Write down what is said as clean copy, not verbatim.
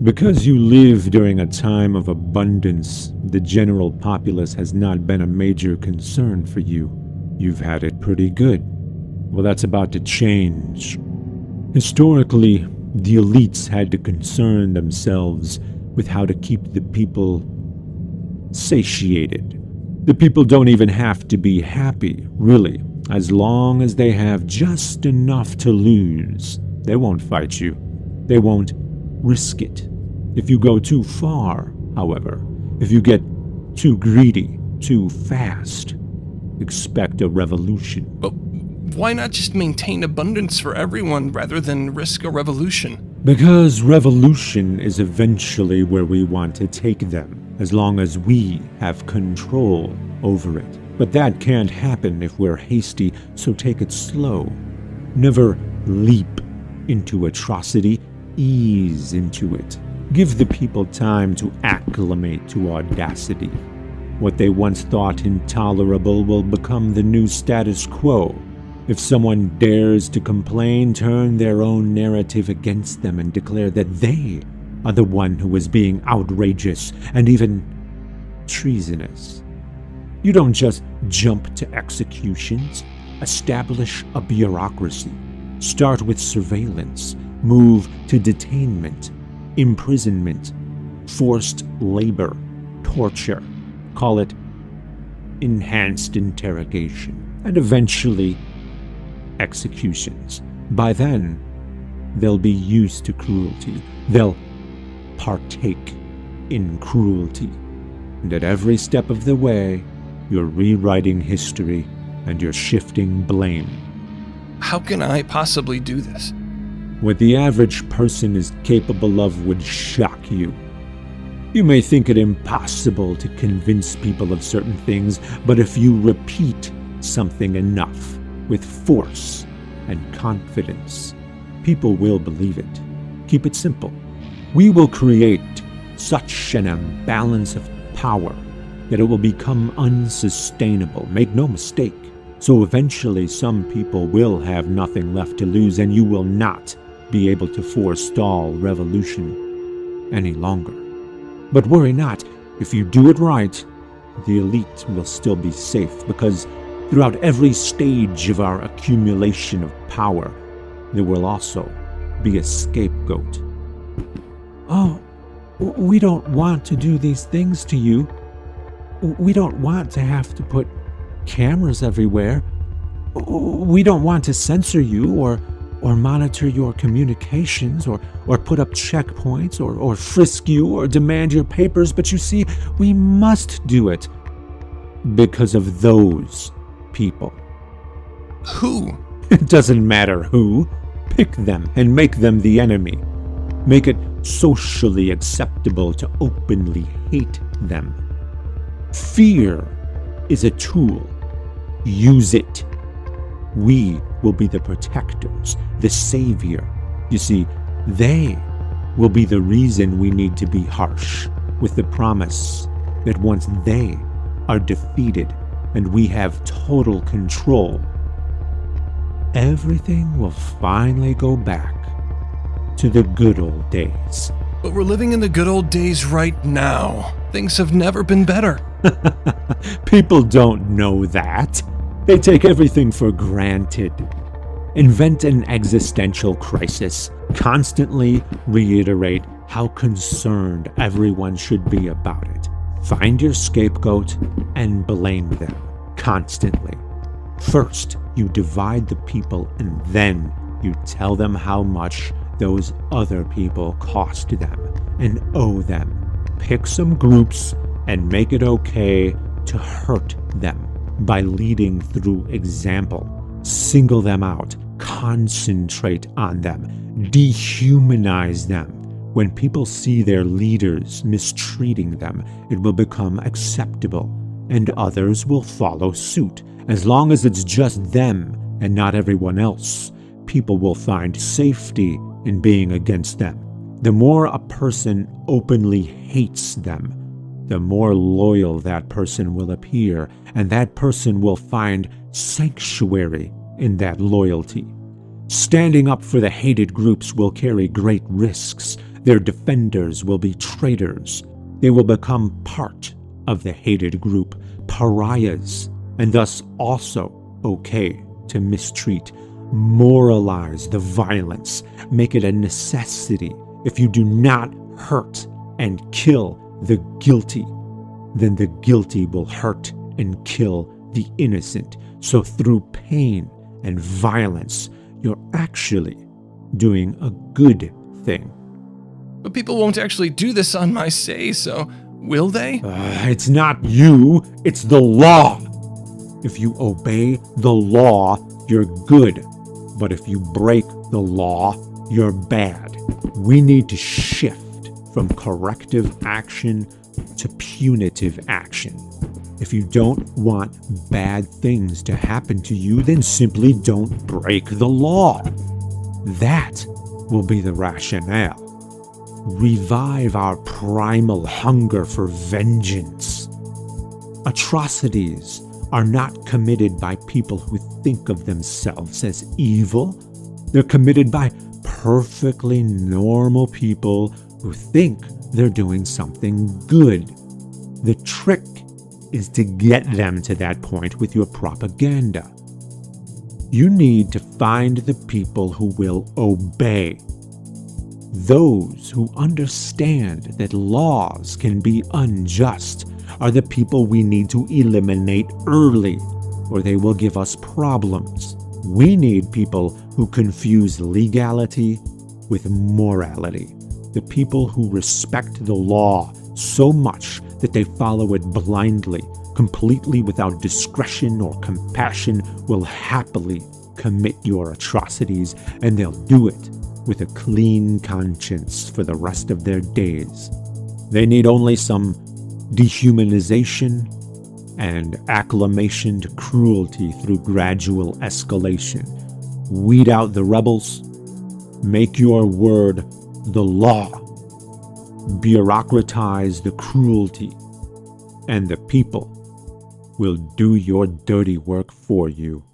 Because you live during a time of abundance, the general populace has not been a major concern for you. You've had it pretty good. Well, that's about to change. Historically, the elites had to concern themselves with how to keep the people satiated. The people don't even have to be happy, really. As long as they have just enough to lose, they won't fight you. They won't risk it. If you go too far, however, if you get too greedy, too fast, expect a revolution. But why not just maintain abundance for everyone rather than risk a revolution? Because revolution is eventually where we want to take them, as long as we have control over it. But that can't happen if we're hasty, so take it slow. Never leap into atrocity, ease into it. Give the people time to acclimate to audacity. What they once thought intolerable will become the new status quo. If someone dares to complain, turn their own narrative against them and declare that they are the one who is being outrageous and even treasonous. You don't just jump to executions. Establish a bureaucracy. Start with surveillance. Move to detainment, imprisonment, forced labor, torture. Call it enhanced interrogation. And eventually, executions. By then, they'll be used to cruelty. They'll partake in cruelty. And at every step of the way, you're rewriting history and you're shifting blame. How can I possibly do this? What the average person is capable of would shock you. You may think it impossible to convince people of certain things, but if you repeat something enough with force and confidence, people will believe it. Keep it simple. We will create such an imbalance of power that it will become unsustainable. Make no mistake. So eventually some people will have nothing left to lose, and you will not be able to forestall revolution any longer. But worry not. If you do it right, the elite will still be safe, because throughout every stage of our accumulation of power, there will also be a scapegoat. Oh, we don't want to do these things to you. We don't want to have to put cameras everywhere. We don't want to censor you or monitor your communications or put up checkpoints or frisk you or demand your papers. But you see, we must do it because of those people. Who? It doesn't matter who. Pick them and make them the enemy. Make it socially acceptable to openly hate them. Fear is a tool. Use it. We will be the protectors, the savior. You see, they will be the reason we need to be harsh, with the promise that once they are defeated and we have total control, everything will finally go back to the good old days. But we're living in the good old days right now. Things have never been better. People don't know that. They take everything for granted. Invent an existential crisis. Constantly reiterate how concerned everyone should be about it. Find your scapegoat and blame them constantly. First, you divide the people, and then you tell them how much those other people cost them and owe them. Pick some groups and make it okay to hurt them by leading through example. Single them out. Concentrate on them. Dehumanize them. When people see their leaders mistreating them, it will become acceptable, and others will follow suit. As long as it's just them and not everyone else, people will find safety in being against them. The more a person openly hates them, the more loyal that person will appear, and that person will find sanctuary in that loyalty. Standing up for the hated groups will carry great risks. Their defenders will be traitors. They will become part of the hated group, pariahs, and thus also okay to mistreat. Moralize the violence. Make it a necessity. If you do not hurt and kill the guilty, then the guilty will hurt and kill the innocent. So through pain and violence, you're actually doing a good thing. But people won't actually do this on my say-so, will they? It's not you, it's the law. If you obey the law, you're good. But if you break the law, you're bad. We need to shift from corrective action to punitive action. If you don't want bad things to happen to you, then simply don't break the law. That will be the rationale. Revive our primal hunger for vengeance. Atrocities are not committed by people who think of themselves as evil. They're committed by perfectly normal people who think they're doing something good. The trick is to get them to that point with your propaganda. You need to find the people who will obey. Those who understand that laws can be unjust are the people we need to eliminate early, or they will give us problems. We need people who confuse legality with morality. The people who respect the law so much that they follow it blindly, completely without discretion or compassion, will happily commit your atrocities, and they'll do it with a clean conscience for the rest of their days. They need only some dehumanization and acclimation to cruelty through gradual escalation. Weed out the rebels. Make your word the law. Bureaucratize the cruelty, and the people will do your dirty work for you.